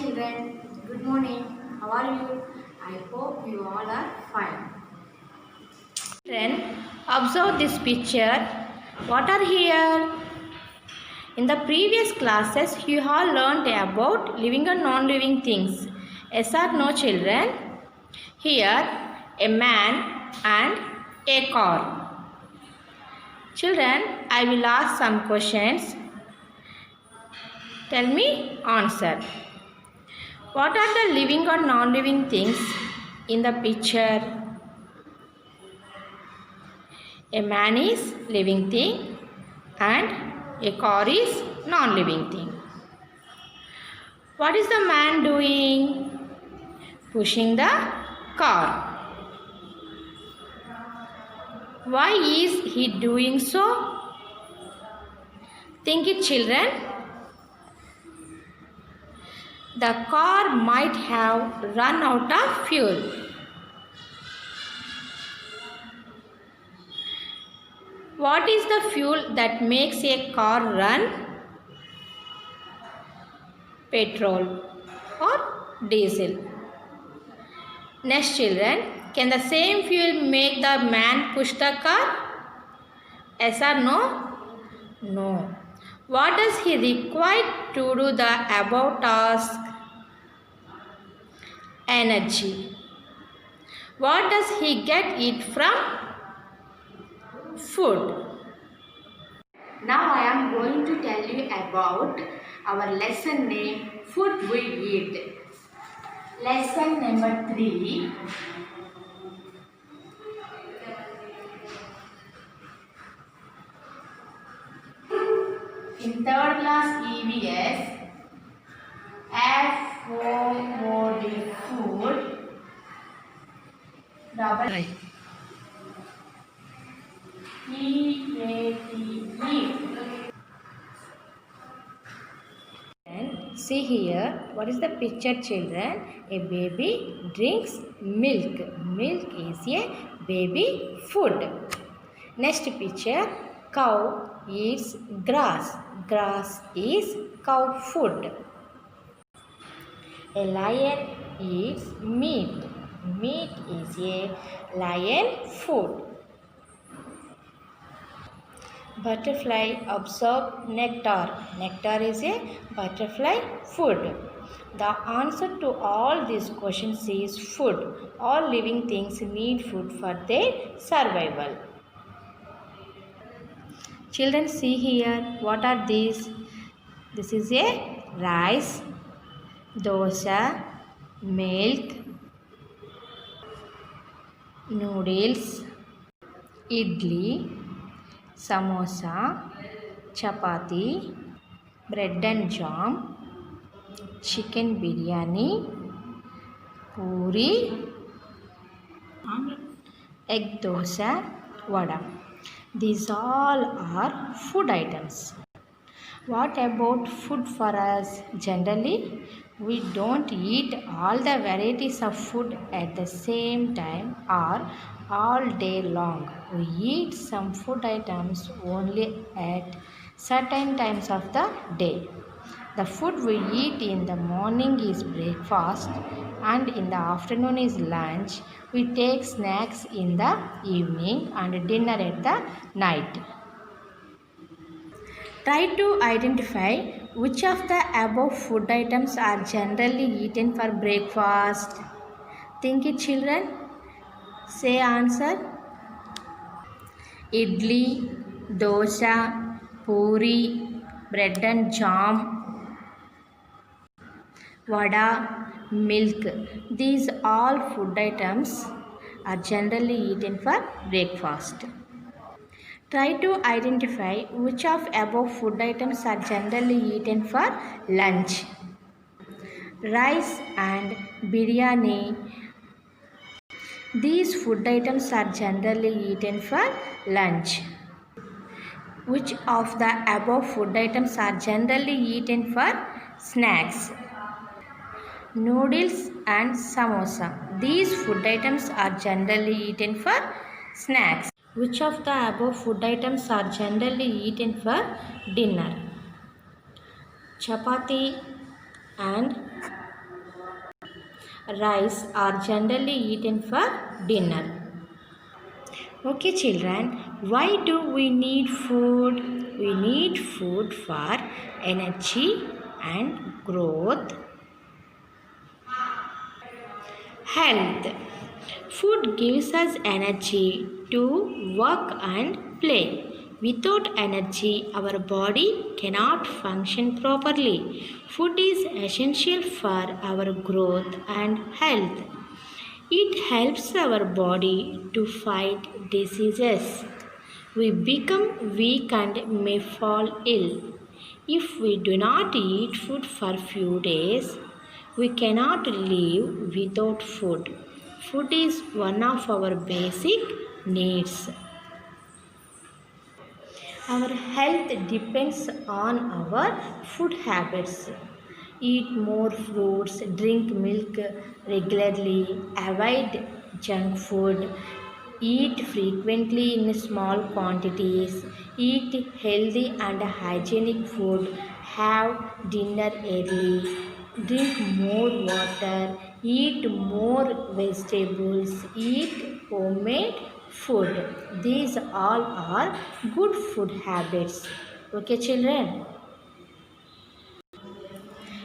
children, good morning. How are you? I hope you all are fine. Children, observe this picture. What are here? In the previous classes, you all learned about living and non-living things. Yes or no, children? Here, a man and a car. Children, I will ask some questions. Tell me answer. What are the living or non-living things in the picture? A man is living thing and a car is non-living thing. What is the man doing? Pushing the car. Why is he doing so? Think it, children. The car might have run out of fuel. What is the fuel that makes a car run? Petrol or diesel. Next, children, can the same fuel make the man push the car? Yes or no? No. What does he require to do the above task? Energy. What does he get it from? Food. Now I am going to tell you about our lesson name, Food We Eat. Lesson number 3. In 3rd class EVS, FOOD food, double EATE. And see here, what is the picture, children? A baby drinks milk. Milk is a baby food. Next picture, cow eats grass. Grass is cow food. A lion eats meat. Meat is a lion food. Butterfly absorb nectar. Nectar is a butterfly food. The answer to all these questions is food. All living things need food for their survival. Children, see here, what are these? This is a rice, dosa, milk, noodles, idli, samosa, chapati, bread and jam, chicken biryani, puri, egg dosa, vada. These all are food items. What about food for us? Generally, we don't eat all the varieties of food at the same time or all day long. We eat some food items only at certain times of the day. The food we eat in the morning is breakfast and in the afternoon is lunch. We take snacks in the evening and dinner at the night. Try to identify which of the above food items are generally eaten for breakfast. Think it, children. Say answer. Idli, dosa, puri, bread and jam, vada, milk. These all food items are generally eaten for breakfast. Try to identify which of above food items are generally eaten for lunch. Rice and biryani. These food items are generally eaten for lunch. Which of the above food items are generally eaten for snacks? Noodles and samosa. These food items are generally eaten for snacks. Which of the above food items are generally eaten for dinner? Chapati and Rice are generally eaten for dinner. Okay, children, why do we need food? We need food for energy and growth, health. Food gives us energy to work and play. Without energy, our body cannot function properly. Food is essential for our growth and health. It helps our body to fight diseases. We become weak and may fall ill. If we do not eat food for few days, we cannot live without food. Food is one of our basic needs. Our health depends on our food habits. Eat more fruits, drink milk regularly, avoid junk food, eat frequently in small quantities, eat healthy and hygienic food, have dinner early, drink more water, eat more vegetables, eat homemade food. These all are good food habits. Okay, children?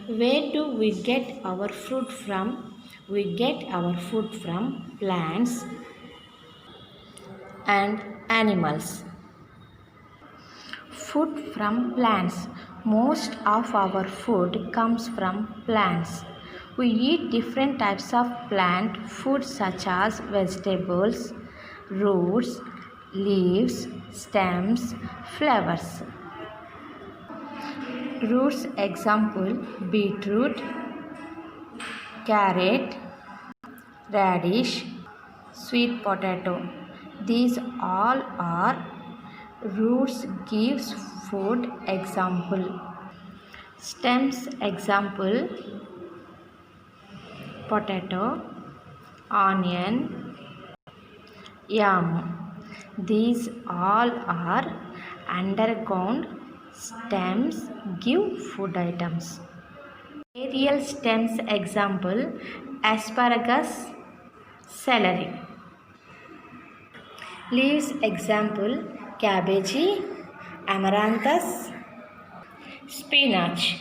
Where do we get our food from? We get our food from plants and animals. Food from plants. Most of our food comes from plants. We eat different types of plant food such as vegetables, roots, leaves, stems, flowers. Roots example beetroot, carrot, radish, sweet potato. These all are roots gives food example. Stems example potato, onion, yam. These all are underground stems give food items. Aerial stems example asparagus, celery. Leaves example cabbage, amaranthus, spinach.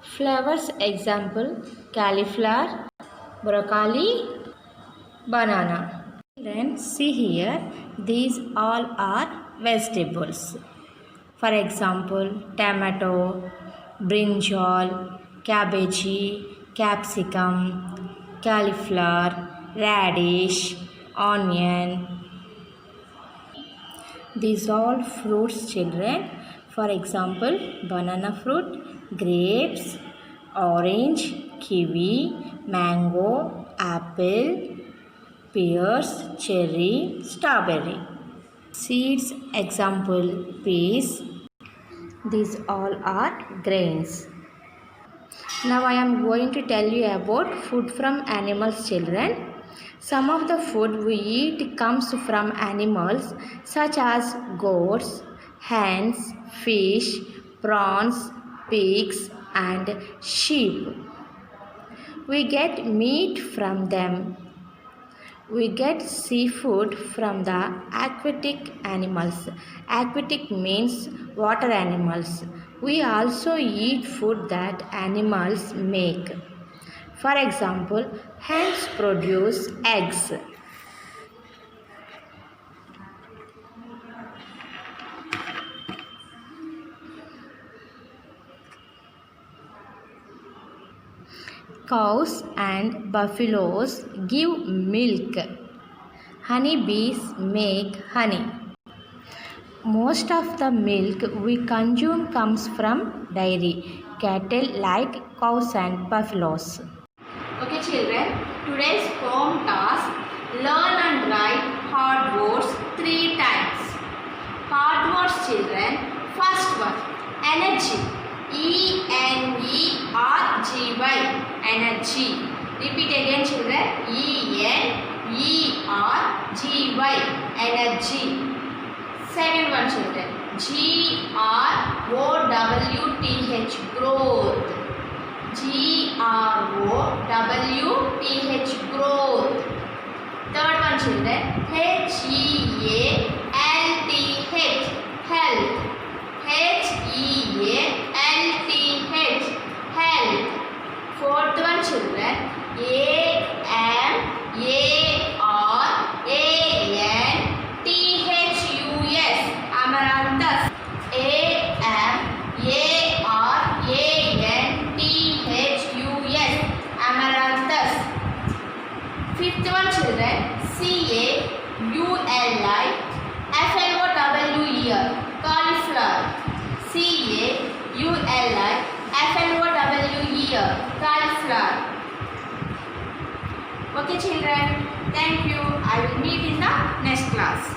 Flowers example cauliflower, broccoli, banana. Then see here, these all are vegetables. For example, tomato, brinjal, cabbage, capsicum, cauliflower, radish, onion. These all fruits, children. For example, banana fruit, grapes, orange, kiwi, mango, apple, pears, cherry, strawberry. Seeds example peas. These all are grains. Now I am going to tell you about food from animals, children. Some of the food we eat comes from animals such as goats, hens, fish, prawns, pigs and sheep. We get meat from them. We get seafood from the aquatic animals. Aquatic means water animals. We also eat food that animals make. For example, hens produce eggs. Cows and buffaloes give milk. Honeybees make honey. Most of the milk we consume comes from dairy, cattle like cows and buffaloes. Okay, children, today's poem task: learn and write hard words 3 times. Hard words, children. First one, energy. ENERGY. Energy. Repeat again, children. ENERGY. Energy. Second one, children. GROWTH. Growth. Growth. Growth. Third one children, Health. Health. Health. Fourth one children, Amaranthus. Amaranthus. Fifth one children, Cauliflower. Cauliflower. Cauliflower. Okay children, thank you. I will meet in the next class.